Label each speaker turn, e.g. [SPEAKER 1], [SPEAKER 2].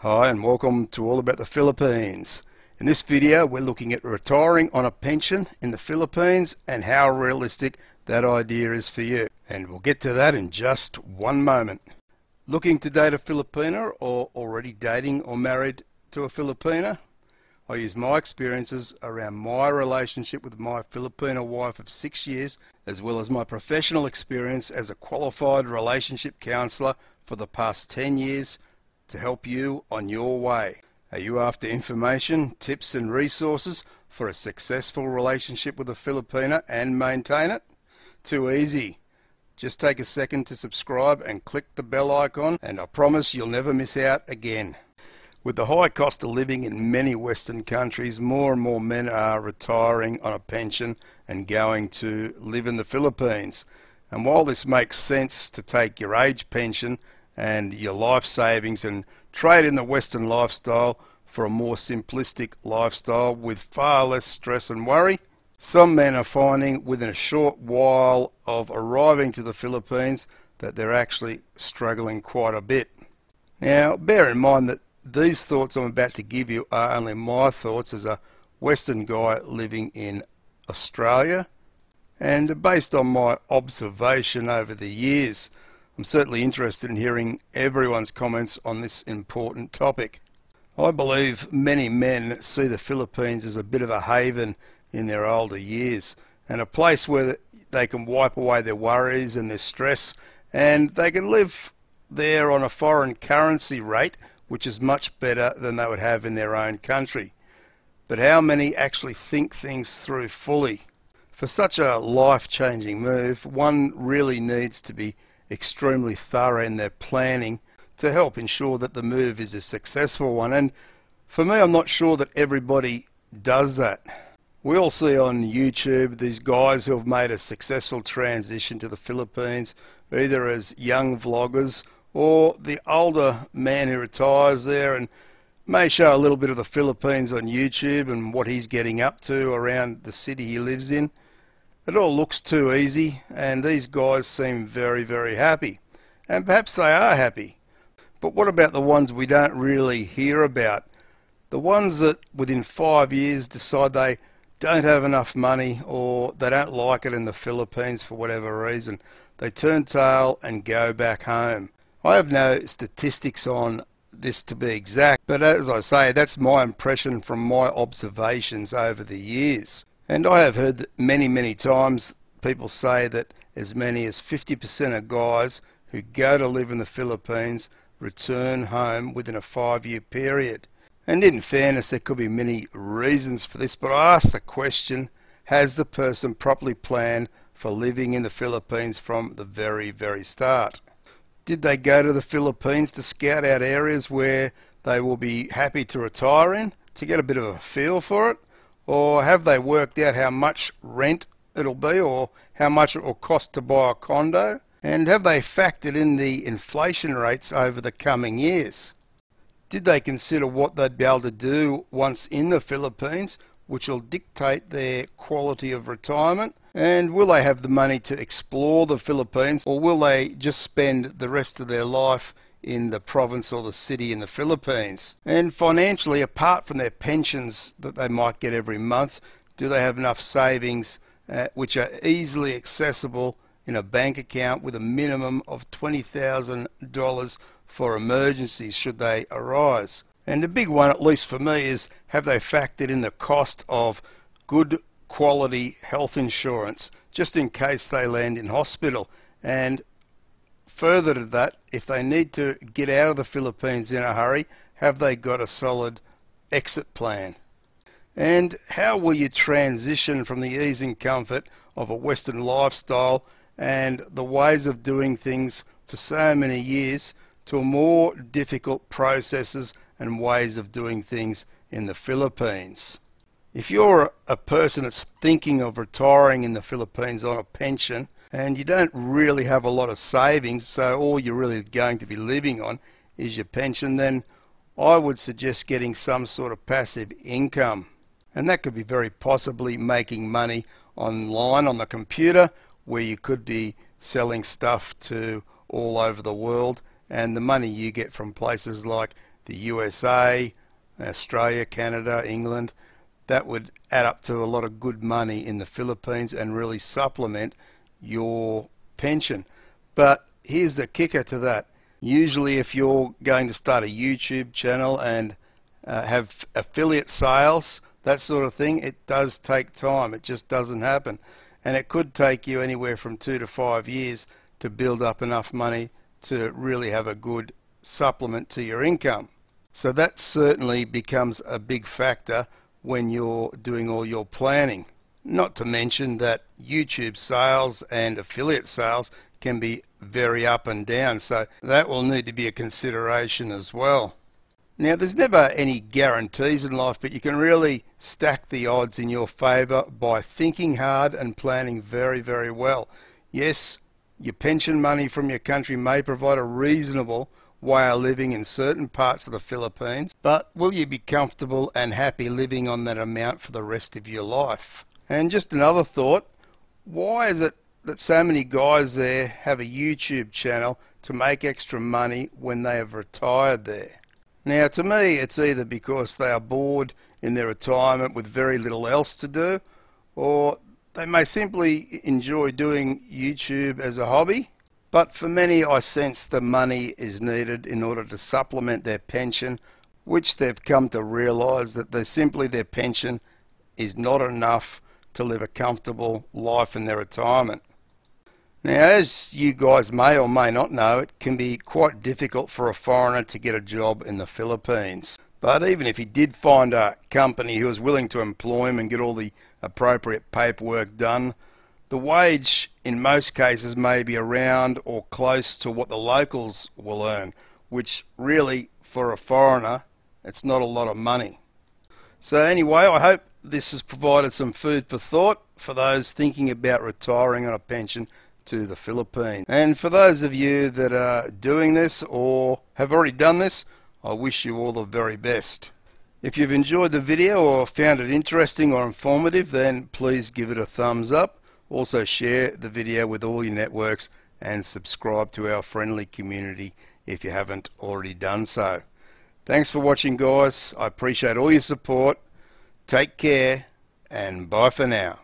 [SPEAKER 1] Hi and welcome to All About the Philippines. In this video we're looking at retiring on a pension in the Philippines and how realistic that idea is for you. And we'll get to that in just one moment. Looking to date a Filipina or already dating or married to a Filipina? I use my experiences around my relationship with my Filipino wife of 6 years, as well as my professional experience as a qualified relationship counsellor for the past 10 years to help you on your way. Are you after information, tips and resources for a successful relationship with a Filipina and maintain it? Too easy. Just take a second to subscribe and click the bell icon and I promise you'll never miss out again. With the high cost of living in many Western countries, more and more men are retiring on a pension and going to live in the Philippines. And while this makes sense to take your age pension and your life savings and trade in the Western lifestyle for a more simplistic lifestyle with far less stress and worry, some men are finding within a short while of arriving to the Philippines that they're actually struggling quite a bit. Now, bear in mind that these thoughts I'm about to give you are only my thoughts as a Western guy living in Australia, and based on my observation over the years. I'm certainly interested in hearing everyone's comments on this important topic. I believe many men see the Philippines as a bit of a haven in their older years and a place where they can wipe away their worries and their stress, and they can live there on a foreign currency rate which is much better than they would have in their own country. But how many actually think things through fully? For such a life-changing move, one really needs to be extremely thorough in their planning to help ensure that the move is a successful one. And for me, I'm not sure that everybody does that. We all see on YouTube these guys who have made a successful transition to the Philippines, either as young vloggers or the older man who retires there and may show a little bit of the Philippines on YouTube and what he's getting up to around the city he lives in. It all looks too easy, and these guys seem very, very happy. And perhaps they are happy. But what about the ones we don't really hear about? The ones that within 5 years decide they don't have enough money or they don't like it in the Philippines for whatever reason. They turn tail and go back home. I have no statistics on this to be exact, but as I say, that's my impression from my observations over the years. And I have heard that many times people say that as many as 50% of guys who go to live in the Philippines return home within a 5-year period. And in fairness, there could be many reasons for this, but I ask the question, has the person properly planned for living in the Philippines from the very start? Did they go to the Philippines to scout out areas where they will be happy to retire in, to get a bit of a feel for it? Or have they worked out how much rent it'll be or how much it will cost to buy a condo? And have they factored in the inflation rates over the coming years? Did they consider what they'd be able to do once in the Philippines, which will dictate their quality of retirement? And will they have the money to explore the Philippines, or will they just spend the rest of their life in the province or the city in the Philippines? And financially, apart from their pensions that they might get every month, do they have enough savings which are easily accessible in a bank account with a minimum of $20,000 for emergencies should they arise? And the big one, at least for me, is have they factored in the cost of good quality health insurance just in case they land in hospital? And further to that, if they need to get out of the Philippines in a hurry, have they got a solid exit plan? And how will you transition from the ease and comfort of a Western lifestyle and the ways of doing things for so many years to a more difficult processes and ways of doing things in the Philippines? If you're a person that's thinking of retiring in the Philippines on a pension and you don't really have a lot of savings, so all you're really going to be living on is your pension, then I would suggest getting some sort of passive income. And that could be very possibly making money online on the computer, where you could be selling stuff to all over the world and the money you get from places like the USA, Australia, Canada, England, that would add up to a lot of good money in the Philippines and really supplement your pension. But here's the kicker to that. Usually if you're going to start a YouTube channel and have affiliate sales, that sort of thing, it does take time. It just doesn't happen. And it could take you anywhere from 2 to 5 years to build up enough money to really have a good supplement to your income. So that certainly becomes a big factor when you're doing all your planning. Not to mention that YouTube sales and affiliate sales can be very up and down, so that will need to be a consideration as well. Now, there's never any guarantees in life, but you can really stack the odds in your favor by thinking hard and planning very, very well. Yes, your pension money from your country may provide a reasonable way of living in certain parts of the Philippines, but will you be comfortable and happy living on that amount for the rest of your life? And just another thought, why is it that so many guys there have a YouTube channel to make extra money when they have retired there? Now, to me, it's either because they are bored in their retirement with very little else to do, or they may simply enjoy doing YouTube as a hobby. But for many, I sense the money is needed in order to supplement their pension, which they've come to realise that their pension is not enough to live a comfortable life in their retirement. Now, as you guys may or may not know, it can be quite difficult for a foreigner to get a job in the Philippines. But even if he did find a company who was willing to employ him and get all the appropriate paperwork done, the wage in most cases may be around or close to what the locals will earn, which really, for a foreigner, it's not a lot of money. So anyway, I hope this has provided some food for thought for those thinking about retiring on a pension to the Philippines. And for those of you that are doing this or have already done this, I wish you all the very best. If you've enjoyed the video or found it interesting or informative, then please give it a thumbs up. Also share the video with all your networks and subscribe to our friendly community if you haven't already done so. Thanks for watching, guys. I appreciate all your support. Take care and bye for now.